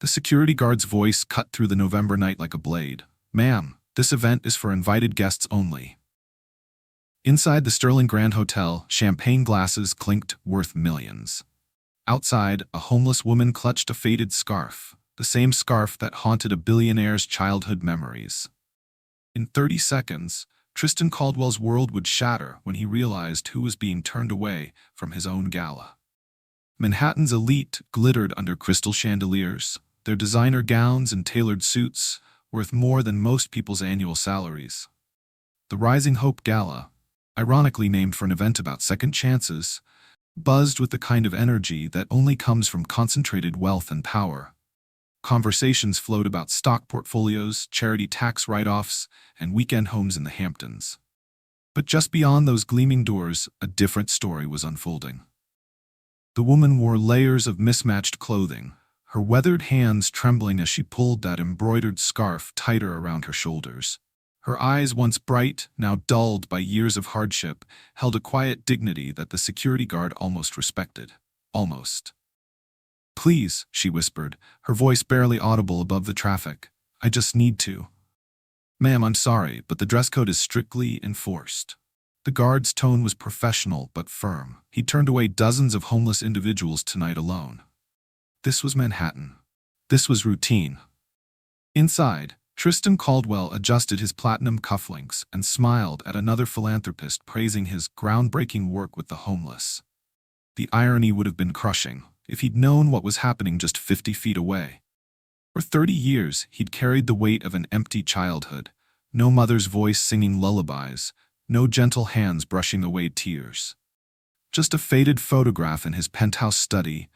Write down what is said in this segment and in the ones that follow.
The security guard's voice cut through the November night like a blade. "Ma'am, this event is for invited guests only." Inside the Sterling Grand Hotel, champagne glasses clinked, worth millions. Outside, a homeless woman clutched a faded scarf, the same scarf that haunted a billionaire's childhood memories. In 30 seconds, Tristan Caldwell's world would shatter when he realized who was being turned away from his own gala. Manhattan's elite glittered under crystal chandeliers, their designer gowns and tailored suits worth more than most people's annual salaries. The Rising Hope Gala, ironically named for an event about second chances, buzzed with the kind of energy that only comes from concentrated wealth and power. Conversations flowed about stock portfolios, charity tax write-offs, and weekend homes in the Hamptons. But just beyond those gleaming doors, a different story was unfolding. The woman wore layers of mismatched clothing, her weathered hands trembling as she pulled that embroidered scarf tighter around her shoulders. Her eyes, once bright, now dulled by years of hardship, held a quiet dignity that the security guard almost respected. Almost. "Please," she whispered, her voice barely audible above the traffic. "I just need to." "Ma'am, I'm sorry, but the dress code is strictly enforced." The guard's tone was professional but firm. He turned away dozens of homeless individuals tonight alone. This was Manhattan. This was routine. Inside, Tristan Caldwell adjusted his platinum cufflinks and smiled at another philanthropist praising his groundbreaking work with the homeless. The irony would have been crushing if he'd known what was happening just 50 feet away. For 30 years, he'd carried the weight of an empty childhood. No mother's voice singing lullabies, no gentle hands brushing away tears. Just a faded photograph in his penthouse study,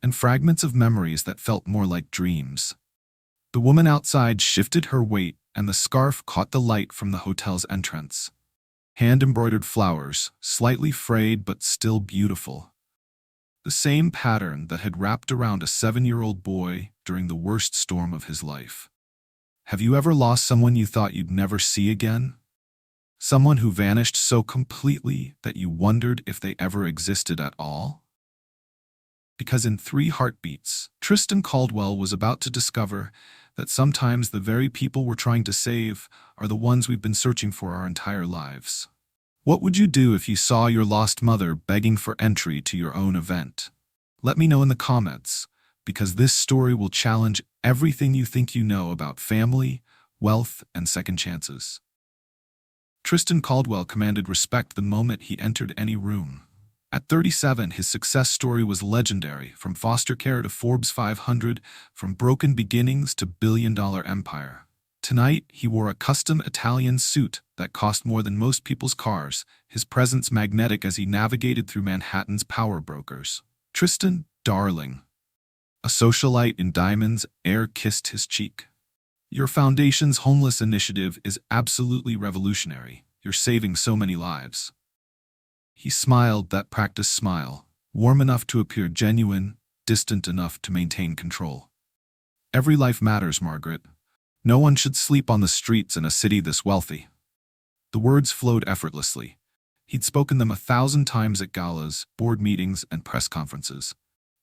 and fragments of memories that felt more like dreams. The woman outside shifted her weight, and the scarf caught the light from the hotel's entrance. Hand-embroidered flowers, slightly frayed but still beautiful. The same pattern that had wrapped around a 7-year-old boy during the worst storm of his life. Have you ever lost someone you thought you'd never see again? Someone who vanished so completely that you wondered if they ever existed at all? Because in 3 heartbeats, Tristan Caldwell was about to discover that sometimes the very people we're trying to save are the ones we've been searching for our entire lives. What would you do if you saw your lost mother begging for entry to your own event? Let me know in the comments, because this story will challenge everything you think you know about family, wealth, and second chances. Tristan Caldwell commanded respect the moment he entered any room. At 37, his success story was legendary, from foster care to Forbes 500, from broken beginnings to billion-dollar empire. Tonight, he wore a custom Italian suit that cost more than most people's cars, his presence magnetic as he navigated through Manhattan's power brokers. Tristan, darling. A socialite in diamonds, air kissed his cheek. Your foundation's homeless initiative is absolutely revolutionary. You're saving so many lives. He smiled that practiced smile, warm enough to appear genuine, distant enough to maintain control. Every life matters, Margaret. No one should sleep on the streets in a city this wealthy. The words flowed effortlessly. He'd spoken them 1,000 times at galas, board meetings, and press conferences.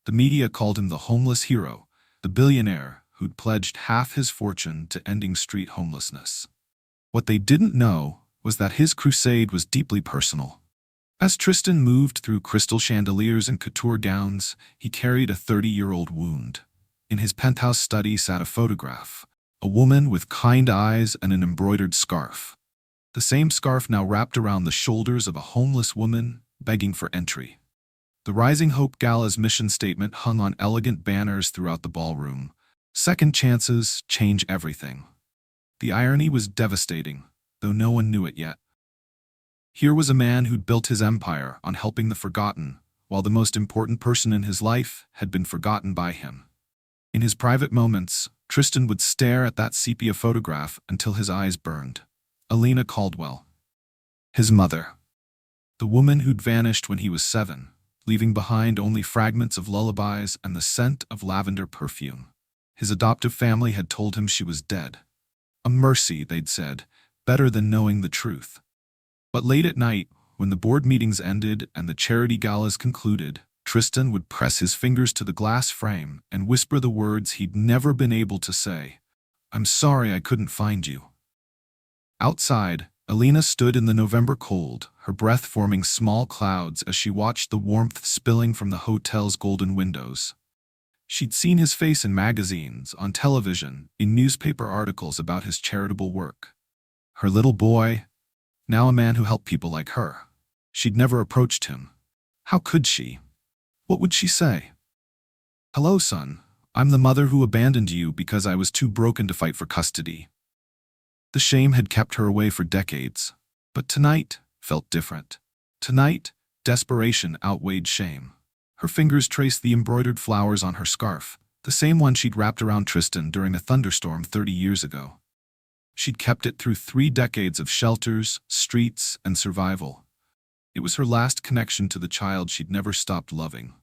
The media called him the homeless hero, the billionaire who'd pledged half his fortune to ending street homelessness. What they didn't know was that his crusade was deeply personal. As Tristan moved through crystal chandeliers and couture gowns, he carried a 30-year-old wound. In his penthouse study sat a photograph, a woman with kind eyes and an embroidered scarf. The same scarf now wrapped around the shoulders of a homeless woman begging for entry. The Rising Hope Gala's mission statement hung on elegant banners throughout the ballroom. Second chances change everything. The irony was devastating, though no one knew it yet. Here was a man who'd built his empire on helping the forgotten, while the most important person in his life had been forgotten by him. In his private moments, Tristan would stare at that sepia photograph until his eyes burned. Alina Caldwell. His mother. The woman who'd vanished when he was 7, leaving behind only fragments of lullabies and the scent of lavender perfume. His adoptive family had told him she was dead. A mercy, they'd said, better than knowing the truth. But late at night, when the board meetings ended and the charity galas concluded, Tristan would press his fingers to the glass frame and whisper the words he'd never been able to say. "I'm sorry I couldn't find you." Outside, Alina stood in the November cold, her breath forming small clouds as she watched the warmth spilling from the hotel's golden windows. She'd seen his face in magazines, on television, in newspaper articles about his charitable work. Her little boy, now a man who helped people like her. She'd never approached him. How could she? What would she say? "Hello, son. I'm the mother who abandoned you because I was too broken to fight for custody." The shame had kept her away for decades, but tonight felt different. Tonight, desperation outweighed shame. Her fingers traced the embroidered flowers on her scarf, the same one she'd wrapped around Tristan during a thunderstorm 30 years ago. She'd kept it through 3 decades of shelters, streets, and survival. It was her last connection to the child she'd never stopped loving.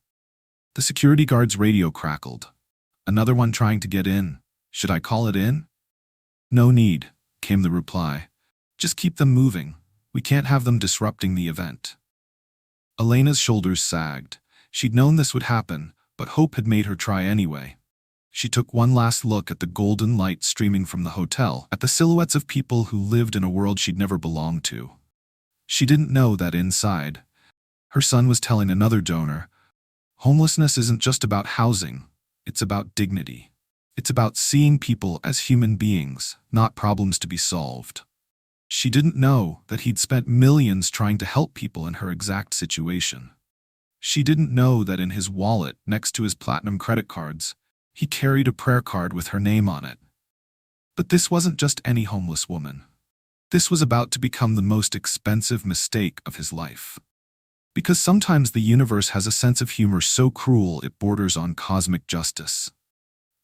The security guard's radio crackled. "Another one trying to get in. Should I call it in?" "No need," came the reply. "Just keep them moving. We can't have them disrupting the event." Elena's shoulders sagged. She'd known this would happen, but hope had made her try anyway. She took one last look at the golden light streaming from the hotel, at the silhouettes of people who lived in a world she'd never belonged to. She didn't know that inside, her son was telling another donor, homelessness isn't just about housing, it's about dignity. It's about seeing people as human beings, not problems to be solved. She didn't know that he'd spent millions trying to help people in her exact situation. She didn't know that in his wallet, next to his platinum credit cards, he carried a prayer card with her name on it. But this wasn't just any homeless woman. This was about to become the most expensive mistake of his life. Because sometimes the universe has a sense of humor so cruel it borders on cosmic justice.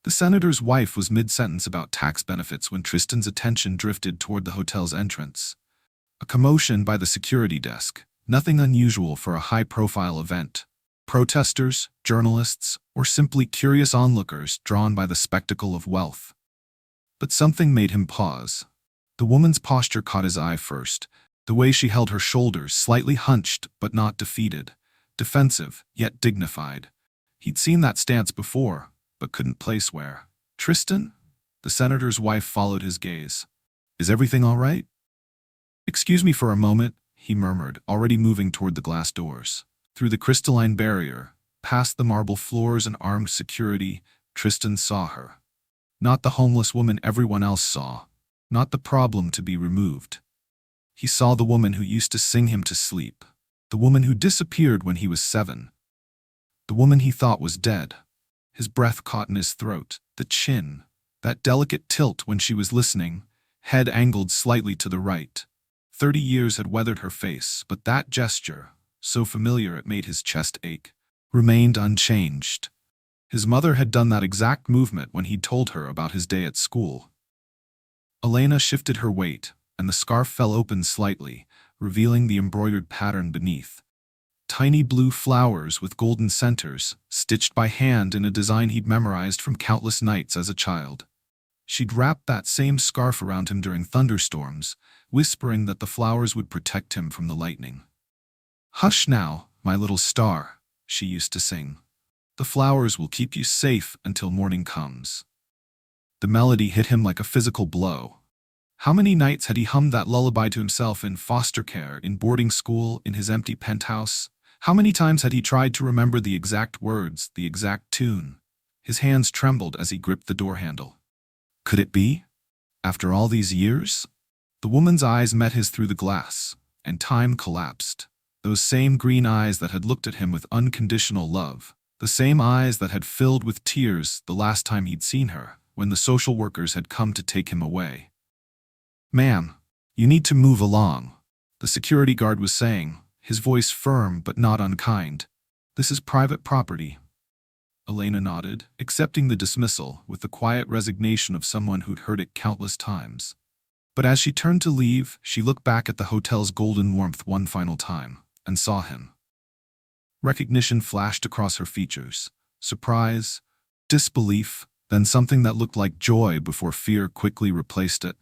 The senator's wife was mid-sentence about tax benefits when Tristan's attention drifted toward the hotel's entrance. A commotion by the security desk, nothing unusual for a high-profile event. Protesters, journalists, or simply curious onlookers drawn by the spectacle of wealth. But something made him pause. The woman's posture caught his eye first, the way she held her shoulders slightly hunched but not defeated, defensive yet dignified. He'd seen that stance before, but couldn't place where. "Tristan?" The senator's wife followed his gaze. "Is everything all right?" "Excuse me for a moment," he murmured, already moving toward the glass doors. Through the crystalline barrier, past the marble floors and armed security, Tristan saw her. Not the homeless woman everyone else saw. Not the problem to be removed. He saw the woman who used to sing him to sleep. The woman who disappeared when he was 7. The woman he thought was dead. His breath caught in his throat, the chin, that delicate tilt when she was listening, head angled slightly to the right. 30 years had weathered her face, but that gesture, so familiar it made his chest ache, remained unchanged. His mother had done that exact movement when he'd told her about his day at school. Elena shifted her weight, and the scarf fell open slightly, revealing the embroidered pattern beneath. Tiny blue flowers with golden centers, stitched by hand in a design he'd memorized from countless nights as a child. She'd wrapped that same scarf around him during thunderstorms, whispering that the flowers would protect him from the lightning. "Hush now, my little star," she used to sing. "The flowers will keep you safe until morning comes." The melody hit him like a physical blow. How many nights had he hummed that lullaby to himself in foster care, in boarding school, in his empty penthouse? How many times had he tried to remember the exact words, the exact tune? His hands trembled as he gripped the door handle. Could it be? After all these years? The woman's eyes met his through the glass, and time collapsed. Those same green eyes that had looked at him with unconditional love. The same eyes that had filled with tears the last time he'd seen her, when the social workers had come to take him away. "Ma'am, you need to move along," the security guard was saying, his voice firm but not unkind. "This is private property." Elena nodded, accepting the dismissal with the quiet resignation of someone who'd heard it countless times. But as she turned to leave, she looked back at the hotel's golden warmth one final time, and saw him. Recognition flashed across her features. Surprise, disbelief, then something that looked like joy before fear quickly replaced it.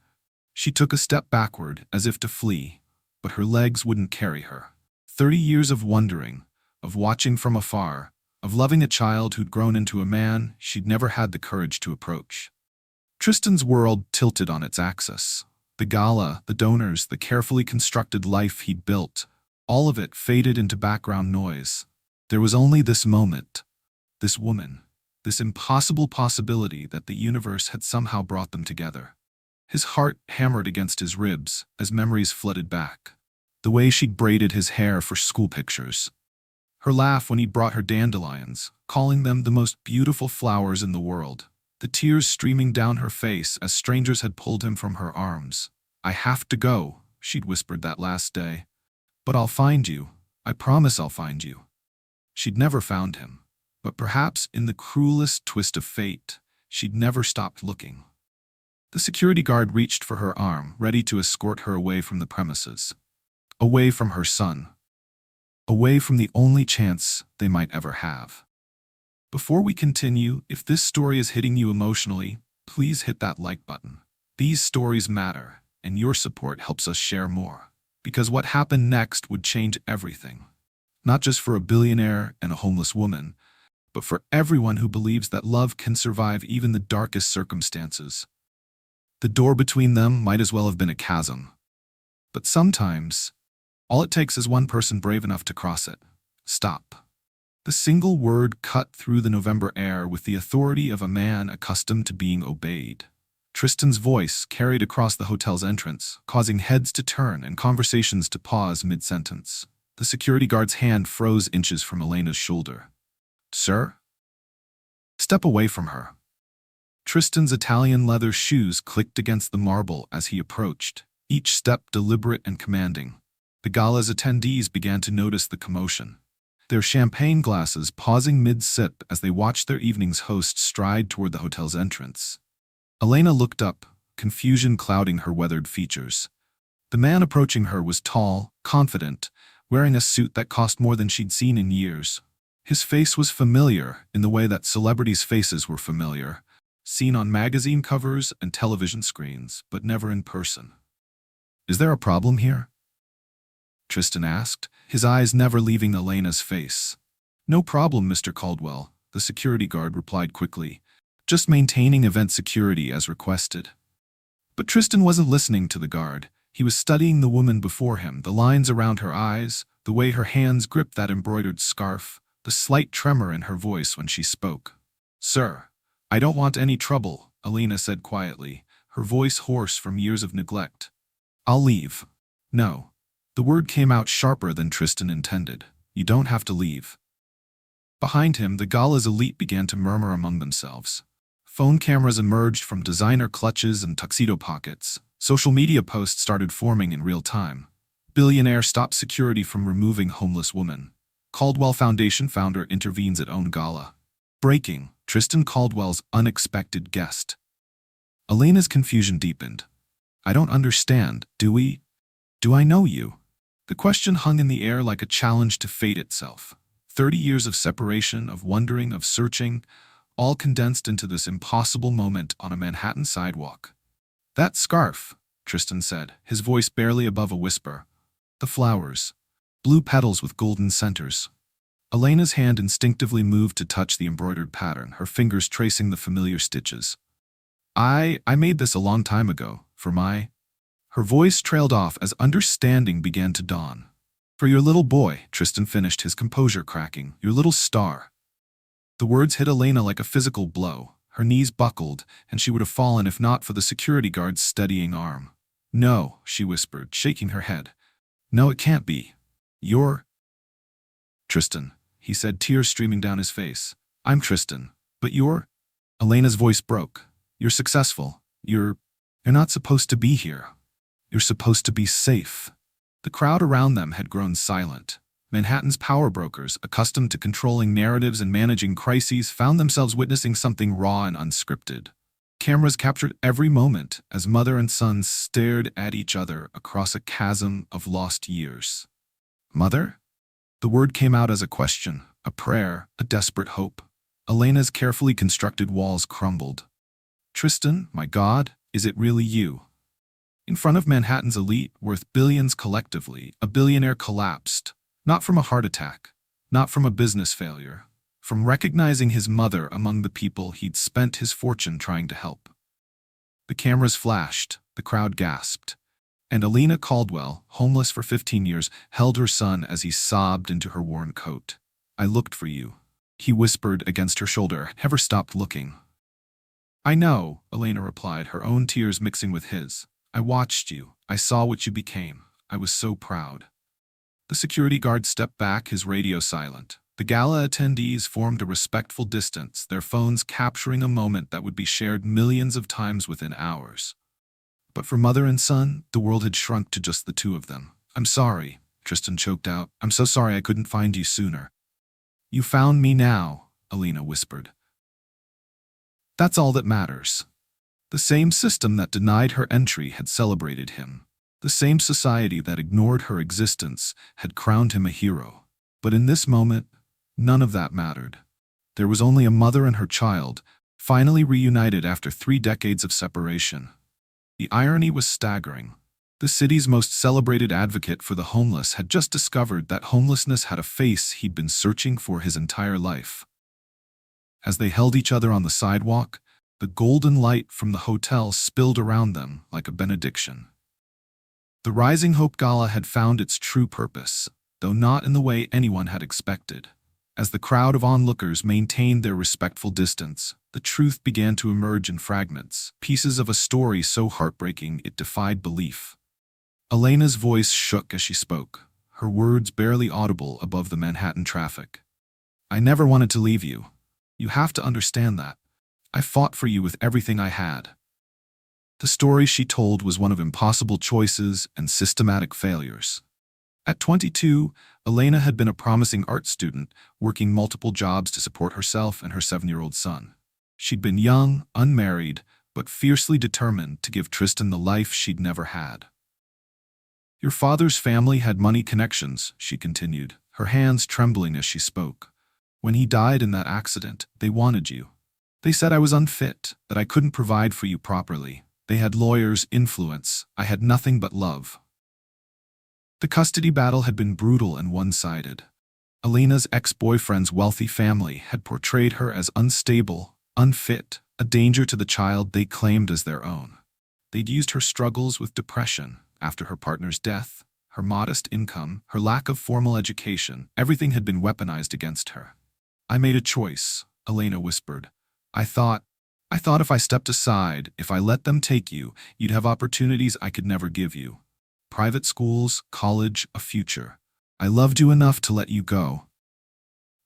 She took a step backward, as if to flee, but her legs wouldn't carry her. 30 years of wondering, of watching from afar, of loving a child who'd grown into a man she'd never had the courage to approach. Tristan's world tilted on its axis. The gala, the donors, the carefully constructed life he'd built, all of it faded into background noise. There was only this moment, this woman, this impossible possibility that the universe had somehow brought them together. His heart hammered against his ribs as memories flooded back. The way she'd braided his hair for school pictures. Her laugh when he'd brought her dandelions, calling them the most beautiful flowers in the world. The tears streaming down her face as strangers had pulled him from her arms. "I have to go," she'd whispered that last day. "But I'll find you. I promise I'll find you." She'd never found him, but perhaps in the cruelest twist of fate, she'd never stopped looking. The security guard reached for her arm, ready to escort her away from the premises. Away from her son. Away from the only chance they might ever have. Before we continue, if this story is hitting you emotionally, please hit that like button. These stories matter, and your support helps us share more. Because what happened next would change everything. Not just for a billionaire and a homeless woman, but for everyone who believes that love can survive even the darkest circumstances. The door between them might as well have been a chasm. But sometimes, all it takes is one person brave enough to cross it. Stop. The single word cut through the November air with the authority of a man accustomed to being obeyed. Tristan's voice carried across the hotel's entrance, causing heads to turn and conversations to pause mid-sentence. The security guard's hand froze inches from Elena's shoulder. "Sir?" "Step away from her." Tristan's Italian leather shoes clicked against the marble as he approached, each step deliberate and commanding. The gala's attendees began to notice the commotion, their champagne glasses pausing mid-sip as they watched their evening's host stride toward the hotel's entrance. Elena looked up, confusion clouding her weathered features. The man approaching her was tall, confident, wearing a suit that cost more than she'd seen in years. His face was familiar in the way that celebrities' faces were familiar, seen on magazine covers and television screens, but never in person. "Is there a problem here?" Tristan asked, his eyes never leaving Elena's face. "No problem, Mr. Caldwell," the security guard replied quickly. "Just maintaining event security as requested." But Tristan wasn't listening to the guard. He was studying the woman before him, the lines around her eyes, the way her hands gripped that embroidered scarf, the slight tremor in her voice when she spoke. "Sir, I don't want any trouble," Elena said quietly, her voice hoarse from years of neglect. "I'll leave." "No." The word came out sharper than Tristan intended. "You don't have to leave." Behind him, the gala's elite began to murmur among themselves. Phone cameras emerged from designer clutches and tuxedo pockets. Social media posts started forming in real time. Billionaire stops security from removing homeless woman. Caldwell Foundation founder intervenes at own gala. Breaking, Tristan Caldwell's unexpected guest. Elena's confusion deepened. "I don't understand, do I know you?" The question hung in the air like a challenge to fate itself. 30 years of separation, of wondering, of searching, all condensed into this impossible moment on a Manhattan sidewalk. "That scarf," Tristan said, his voice barely above a whisper. "The flowers. Blue petals with golden centers." Elena's hand instinctively moved to touch the embroidered pattern, her fingers tracing the familiar stitches. I made this a long time ago, for my..." Her voice trailed off as understanding began to dawn. "For your little boy," Tristan finished, his composure cracking. "Your little star." The words hit Elena like a physical blow. Her knees buckled, and she would have fallen if not for the security guard's steadying arm. "No," she whispered, shaking her head. "No, it can't be. You're..." "Tristan," he said, tears streaming down his face. "I'm Tristan. But you're..." Elena's voice broke. "You're successful. You're not supposed to be here. You're supposed to be safe." The crowd around them had grown silent. Manhattan's power brokers, accustomed to controlling narratives and managing crises, found themselves witnessing something raw and unscripted. Cameras captured every moment as mother and son stared at each other across a chasm of lost years. "Mother?" The word came out as a question, a prayer, a desperate hope. Elena's carefully constructed walls crumbled. "Tristan, my God, is it really you?" In front of Manhattan's elite, worth billions collectively, a billionaire collapsed, not from a heart attack, Not from a business failure, from recognizing his mother among the people he'd spent his fortune trying to help. The cameras flashed, the crowd gasped, and Alina Caldwell, homeless for 15 years, held her son as he sobbed into her worn coat. "I looked for you," he whispered against her shoulder, never stopped looking. "I know," Elena replied, her own tears mixing with his. "I watched you. I saw what you became. I was so proud." The security guard stepped back, his radio silent. The gala attendees formed a respectful distance, their phones capturing a moment that would be shared millions of times within hours. But for mother and son, the world had shrunk to just the two of them. "I'm sorry," Tristan choked out. "I'm so sorry I couldn't find you sooner." "You found me now," Alina whispered. "That's all that matters." The same system that denied her entry had celebrated him. The same society that ignored her existence had crowned him a hero. But in this moment, none of that mattered. There was only a mother and her child, finally reunited after 3 decades of separation. The irony was staggering. The city's most celebrated advocate for the homeless had just discovered that homelessness had a face he'd been searching for his entire life. As they held each other on the sidewalk, the golden light from the hotel spilled around them like a benediction. The Rising Hope Gala had found its true purpose, though not in the way anyone had expected. As the crowd of onlookers maintained their respectful distance, the truth began to emerge in fragments, pieces of a story so heartbreaking it defied belief. Elena's voice shook as she spoke, her words barely audible above the Manhattan traffic. "I never wanted to leave you. You have to understand that. I fought for you with everything I had." The story she told was one of impossible choices and systematic failures. At 22, Elena had been a promising art student, working multiple jobs to support herself and her 7-year-old son. She'd been young, unmarried, but fiercely determined to give Tristan the life she'd never had. "Your father's family had money connections," she continued, her hands trembling as she spoke. "When he died in that accident, they wanted you. They said I was unfit, that I couldn't provide for you properly. They had lawyers' influence. I had nothing but love." The custody battle had been brutal and one-sided. Elena's ex-boyfriend's wealthy family had portrayed her as unstable, unfit, a danger to the child they claimed as their own. They'd used her struggles with depression after her partner's death, her modest income, her lack of formal education. Everything had been weaponized against her. "I made a choice," Elena whispered. I thought if I stepped aside, if I let them take you, you'd have opportunities I could never give you. Private schools, college, a future. I loved you enough to let you go."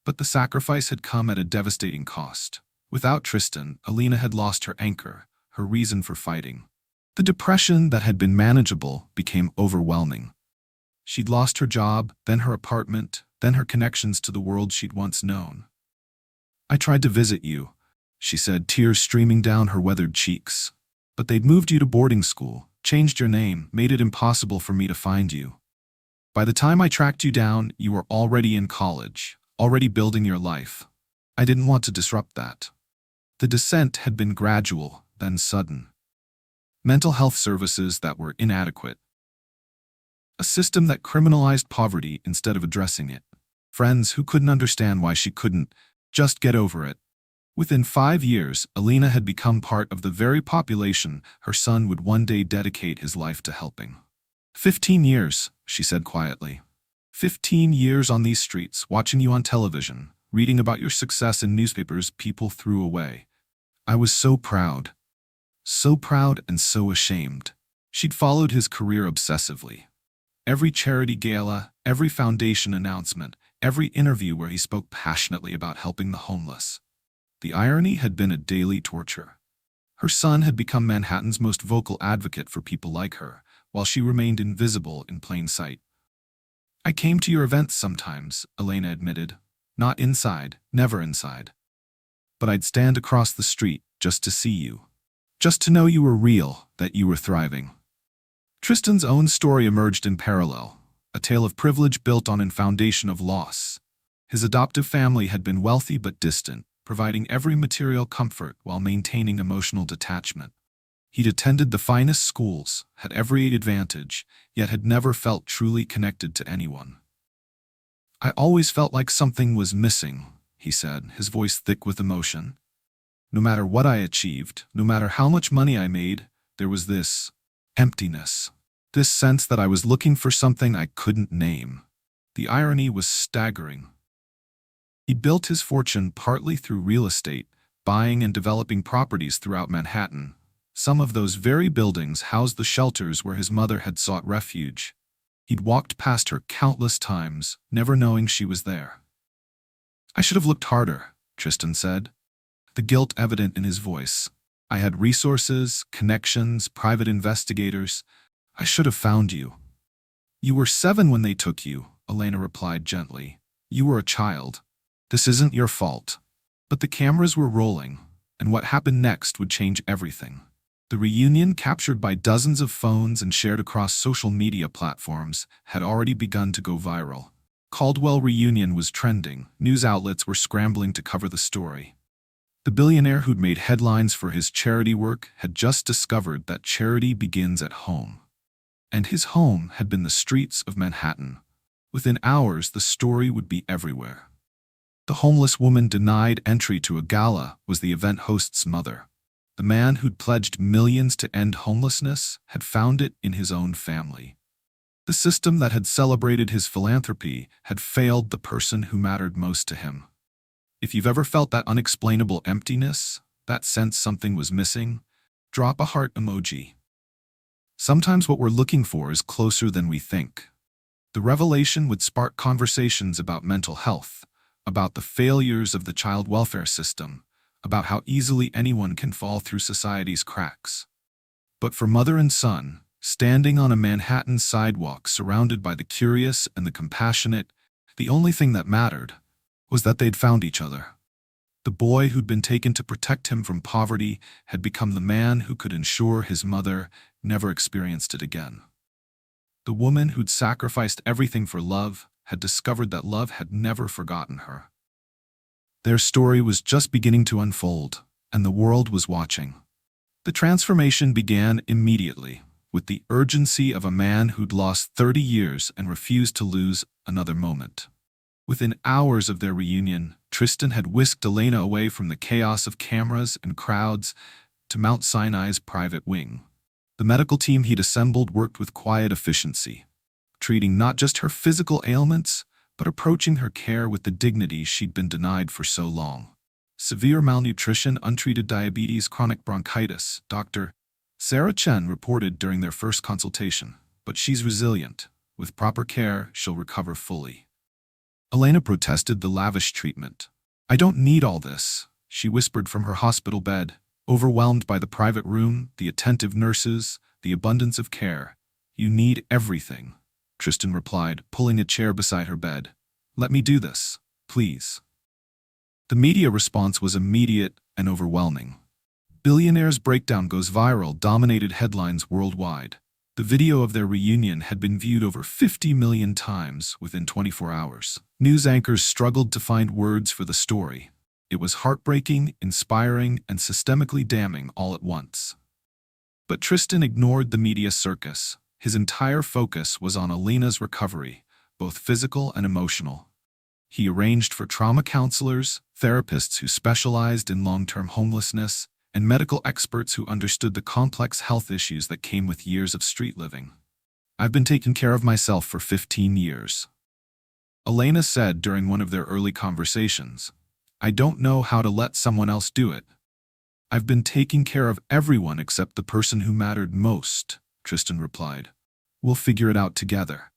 But the sacrifice had come at a devastating cost. Without Tristan, Elena had lost her anchor, her reason for fighting. The depression that had been manageable became overwhelming. She'd lost her job, then her apartment, then her connections to the world she'd once known. "I tried to visit you," she said, tears streaming down her weathered cheeks. "But they'd moved you to boarding school, changed your name, made it impossible for me to find you. By the time I tracked you down, you were already in college, already building your life. I didn't want to disrupt that." The descent had been gradual, then sudden. Mental health services that were inadequate. A system that criminalized poverty instead of addressing it. Friends who couldn't understand why she couldn't just get over it. Within 5 years, Elena had become part of the very population her son would one day dedicate his life to helping. 15 years, she said quietly. 15 years on these streets, watching you on television, reading about your success in newspapers people threw away. I was so proud and so ashamed. She'd followed his career obsessively. Every charity gala, every foundation announcement, every interview where he spoke passionately about helping the homeless. The irony had been a daily torture. Her son had become Manhattan's most vocal advocate for people like her, while she remained invisible in plain sight. "I came to your events sometimes," Elena admitted. "Not inside, never inside. But I'd stand across the street just to see you. Just to know you were real, that you were thriving." Tristan's own story emerged in parallel, a tale of privilege built on a foundation of loss. His adoptive family had been wealthy but distant, providing every material comfort while maintaining emotional detachment. He'd attended the finest schools, had every advantage, yet had never felt truly connected to anyone. "I always felt like something was missing," he said, his voice thick with emotion. "No matter what I achieved, no matter how much money I made, there was this emptiness. This sense that I was looking for something I couldn't name." The irony was staggering. He built his fortune partly through real estate, buying and developing properties throughout Manhattan. Some of those very buildings housed the shelters where his mother had sought refuge. He'd walked past her countless times, never knowing she was there. "I should have looked harder," Tristan said, the guilt evident in his voice. "I had resources, connections, private investigators. I should have found you." "You were 7 when they took you," Elena replied gently. "You were a child. This isn't your fault." But the cameras were rolling, and what happened next would change everything. The reunion, captured by dozens of phones and shared across social media platforms, had already begun to go viral. Caldwell reunion was trending. News outlets were scrambling to cover the story. The billionaire who'd made headlines for his charity work had just discovered that charity begins at home. And his home had been the streets of Manhattan. Within hours, the story would be everywhere. The homeless woman denied entry to a gala was the event host's mother. The man who'd pledged millions to end homelessness had found it in his own family. The system that had celebrated his philanthropy had failed the person who mattered most to him. If you've ever felt that unexplainable emptiness, that sense something was missing, drop a heart emoji. Sometimes what we're looking for is closer than we think. The revelation would spark conversations about mental health, about the failures of the child welfare system, about how easily anyone can fall through society's cracks. But for mother and son, standing on a Manhattan sidewalk surrounded by the curious and the compassionate, the only thing that mattered was that they'd found each other. The boy who'd been taken to protect him from poverty had become the man who could ensure his mother never experienced it again. The woman who'd sacrificed everything for love had discovered that love had never forgotten her. Their story was just beginning to unfold, and the world was watching. The transformation began immediately, with the urgency of a man who'd lost 30 years and refused to lose another moment. Within hours of their reunion, Tristan had whisked Elena away from the chaos of cameras and crowds to Mount Sinai's private wing. The medical team he'd assembled worked with quiet efficiency, treating not just her physical ailments, but approaching her care with the dignity she'd been denied for so long. Severe malnutrition, untreated diabetes, chronic bronchitis, Dr. Sarah Chen reported during their first consultation, but she's resilient. With proper care, she'll recover fully. Elena protested the lavish treatment. "I don't need all this," she whispered from her hospital bed, overwhelmed by the private room, the attentive nurses, the abundance of care. "You need everything," Tristan replied, pulling a chair beside her bed. "Let me do this, please." The media response was immediate and overwhelming. "Billionaire's breakdown goes viral" dominated headlines worldwide. The video of their reunion had been viewed over 50 million times within 24 hours. News anchors struggled to find words for the story. It was heartbreaking, inspiring, and systemically damning all at once. But Tristan ignored the media circus. His entire focus was on Elena's recovery, both physical and emotional. He arranged for trauma counselors, therapists who specialized in long-term homelessness, and medical experts who understood the complex health issues that came with years of street living. "I've been taking care of myself for 15 years. Elena said during one of their early conversations. "I don't know how to let someone else do it. I've been taking care of everyone except the person who mattered most," Tristan replied. "We'll figure it out together."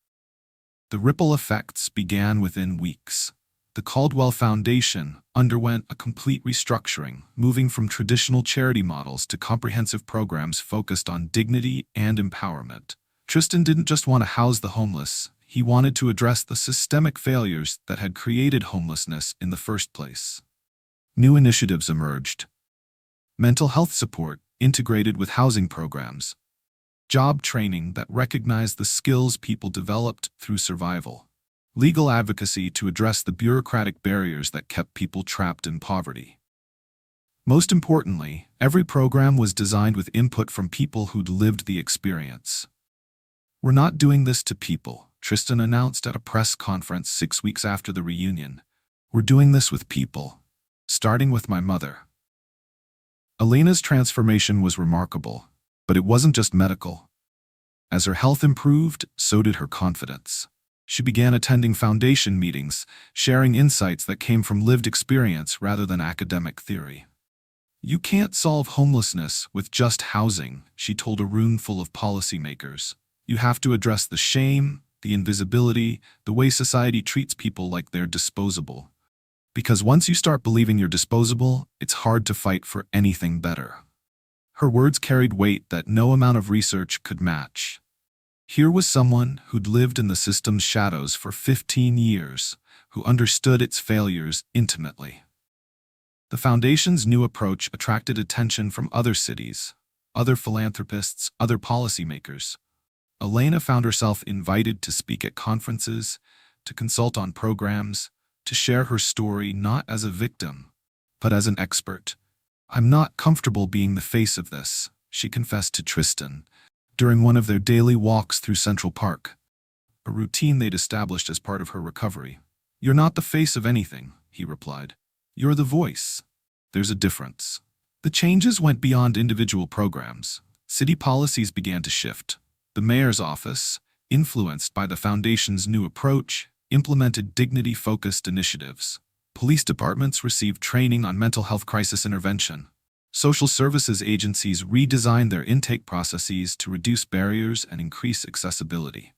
The ripple effects began within weeks. The Caldwell Foundation underwent a complete restructuring, moving from traditional charity models to comprehensive programs focused on dignity and empowerment. Tristan didn't just want to house the homeless, he wanted to address the systemic failures that had created homelessness in the first place. New initiatives emerged. Mental health support integrated with housing programs. Job training that recognized the skills people developed through survival. Legal advocacy to address the bureaucratic barriers that kept people trapped in poverty. Most importantly, every program was designed with input from people who'd lived the experience. "We're not doing this to people," Tristan announced at a press conference 6 weeks after the reunion. "We're doing this with people, starting with my mother." Elena's transformation was remarkable, but it wasn't just medical. As her health improved, so did her confidence. She began attending foundation meetings, sharing insights that came from lived experience rather than academic theory. "You can't solve homelessness with just housing," she told a room full of policymakers. "You have to address the shame, the invisibility, the way society treats people like they're disposable. Because once you start believing you're disposable, it's hard to fight for anything better." Her words carried weight that no amount of research could match. Here was someone who'd lived in the system's shadows for 15 years, who understood its failures intimately. The foundation's new approach attracted attention from other cities, other philanthropists, other policymakers. Elena found herself invited to speak at conferences, to consult on programs, to share her story not as a victim, but as an expert. "I'm not comfortable being the face of this," she confessed to Tristan, during one of their daily walks through Central Park, a routine they'd established as part of her recovery. "You're not the face of anything," he replied. "You're the voice. There's a difference." The changes went beyond individual programs. City policies began to shift. The mayor's office, influenced by the foundation's new approach, implemented dignity-focused initiatives. Police departments received training on mental health crisis intervention. Social services agencies redesigned their intake processes to reduce barriers and increase accessibility.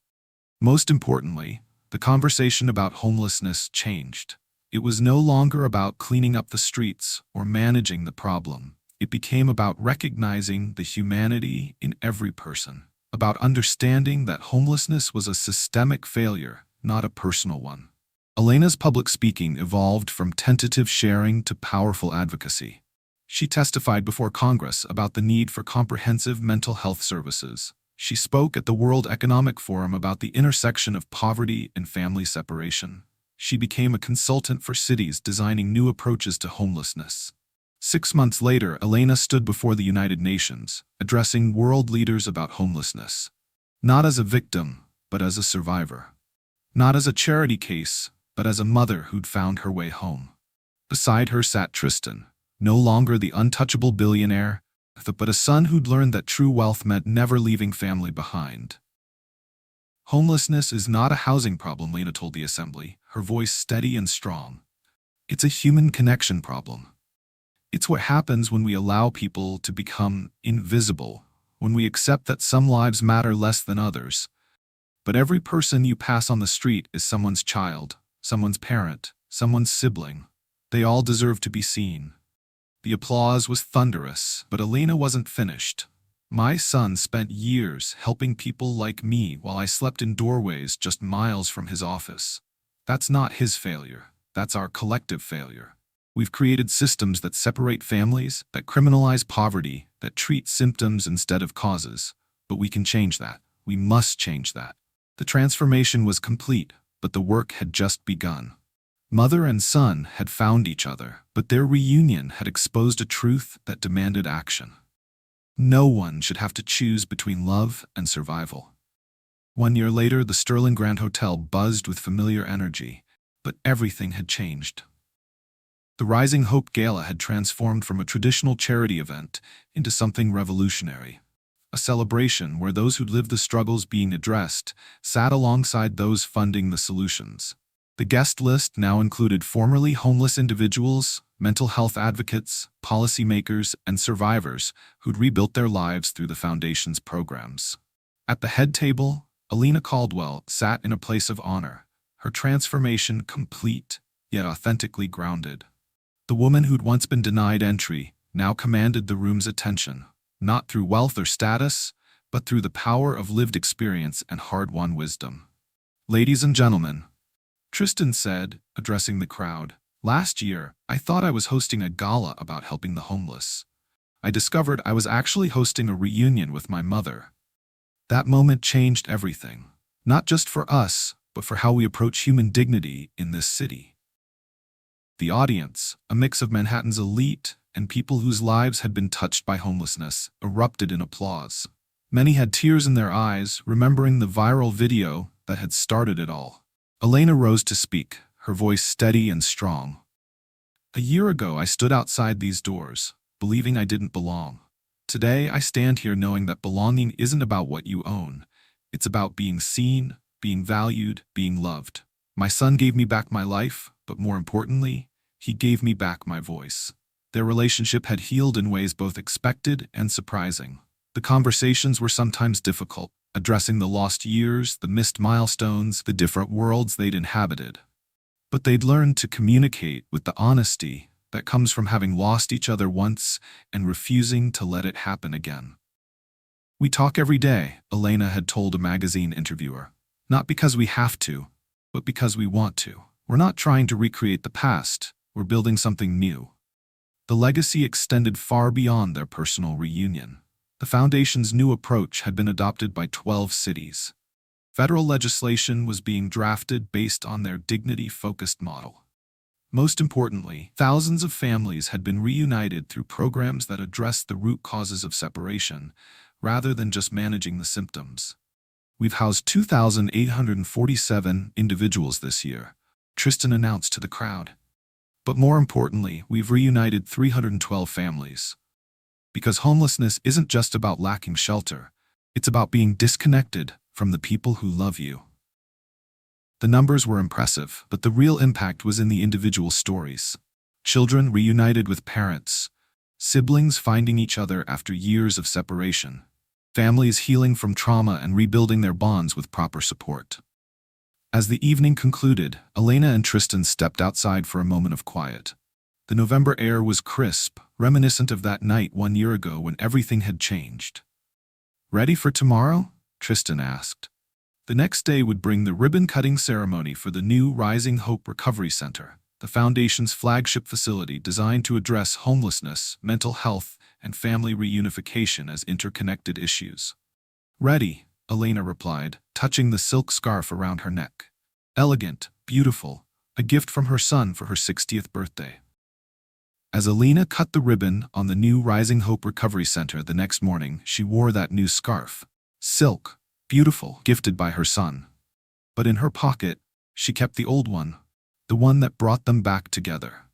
Most importantly, the conversation about homelessness changed. It was no longer about cleaning up the streets or managing the problem. It became about recognizing the humanity in every person, about understanding that homelessness was a systemic failure, not a personal one. Elena's public speaking evolved from tentative sharing to powerful advocacy. She testified before Congress about the need for comprehensive mental health services. She spoke at the World Economic Forum about the intersection of poverty and family separation. She became a consultant for cities designing new approaches to homelessness. 6 months later, Elena stood before the United Nations, addressing world leaders about homelessness. Not as a victim, but as a survivor. Not as a charity case, but as a mother who'd found her way home. Beside her sat Tristan, no longer the untouchable billionaire, but a son who'd learned that true wealth meant never leaving family behind. "Homelessness is not a housing problem," Lena told the assembly, her voice steady and strong. "It's a human connection problem. It's what happens when we allow people to become invisible, when we accept that some lives matter less than others. But every person you pass on the street is someone's child, someone's parent, someone's sibling. They all deserve to be seen." The applause was thunderous, but Elena wasn't finished. "My son spent years helping people like me while I slept in doorways just miles from his office. That's not his failure. That's our collective failure. We've created systems that separate families, that criminalize poverty, that treat symptoms instead of causes. But we can change that. We must change that." The transformation was complete, but the work had just begun. Mother and son had found each other, but their reunion had exposed a truth that demanded action. No one should have to choose between love and survival. 1 year later, the Sterling Grand Hotel buzzed with familiar energy, but everything had changed. The Rising Hope Gala had transformed from a traditional charity event into something revolutionary. A celebration where those who'd lived the struggles being addressed sat alongside those funding the solutions. The guest list now included formerly homeless individuals, mental health advocates, policymakers, and survivors who'd rebuilt their lives through the Foundation's programs. At the head table, Tristan Caldwell sat in a place of honor, her transformation complete, yet authentically grounded. The woman who'd once been denied entry now commanded the room's attention, not through wealth or status, but through the power of lived experience and hard-won wisdom. "Ladies and gentlemen," Tristan said, addressing the crowd, "last year, I thought I was hosting a gala about helping the homeless. I discovered I was actually hosting a reunion with my mother. That moment changed everything, not just for us, but for how we approach human dignity in this city." The audience, a mix of Manhattan's elite and people whose lives had been touched by homelessness, erupted in applause. Many had tears in their eyes, remembering the viral video that had started it all. Elena rose to speak, her voice steady and strong. A year ago, I stood outside these doors, believing I didn't belong. Today, I stand here knowing that belonging isn't about what you own. It's about being seen, being valued, being loved. My son gave me back my life, but more importantly, he gave me back my voice. Their relationship had healed in ways both expected and surprising. The conversations were sometimes difficult, addressing the lost years, the missed milestones, the different worlds they'd inhabited. But they'd learned to communicate with the honesty that comes from having lost each other once and refusing to let it happen again. We talk every day, Elena had told a magazine interviewer. Not because we have to, but because we want to. We're not trying to recreate the past, we're building something new. The legacy extended far beyond their personal reunion. The Foundation's new approach had been adopted by 12 cities. Federal legislation was being drafted based on their dignity-focused model. Most importantly, thousands of families had been reunited through programs that addressed the root causes of separation, rather than just managing the symptoms. We've housed 2,847 individuals this year, Tristan announced to the crowd. But more importantly, we've reunited 312 families. Because homelessness isn't just about lacking shelter, it's about being disconnected from the people who love you. The numbers were impressive, but the real impact was in the individual stories. Children reunited with parents, siblings finding each other after years of separation, families healing from trauma and rebuilding their bonds with proper support. As the evening concluded, Elena and Tristan stepped outside for a moment of quiet. The November air was crisp, reminiscent of that night 1 year ago when everything had changed. "Ready for tomorrow?" Tristan asked. The next day would bring the ribbon-cutting ceremony for the new Rising Hope Recovery Center, the Foundation's flagship facility designed to address homelessness, mental health, and family reunification as interconnected issues. "Ready," Elena replied, touching the silk scarf around her neck. Elegant, beautiful, a gift from her son for her 60th birthday. As Elena cut the ribbon on the new Rising Hope Recovery Center the next morning, she wore that new scarf. Silk, beautiful, gifted by her son. But in her pocket, she kept the old one, the one that brought them back together.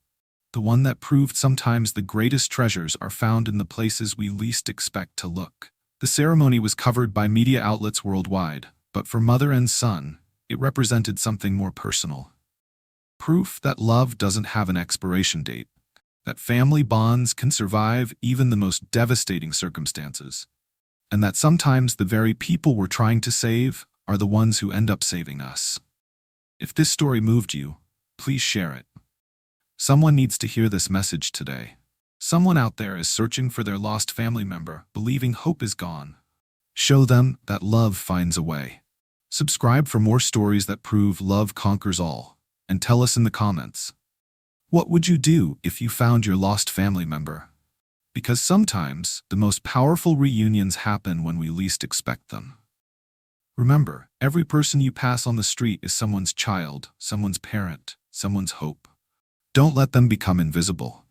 The one that proved sometimes the greatest treasures are found in the places we least expect to look. The ceremony was covered by media outlets worldwide, but for mother and son, it represented something more personal. Proof that love doesn't have an expiration date, that family bonds can survive even the most devastating circumstances, and that sometimes the very people we're trying to save are the ones who end up saving us. If this story moved you, please share it. Someone needs to hear this message today. Someone out there is searching for their lost family member, believing hope is gone. Show them that love finds a way. Subscribe for more stories that prove love conquers all, and tell us in the comments. What would you do if you found your lost family member? Because sometimes the most powerful reunions happen when we least expect them. Remember, every person you pass on the street is someone's child, someone's parent, someone's hope. Don't let them become invisible.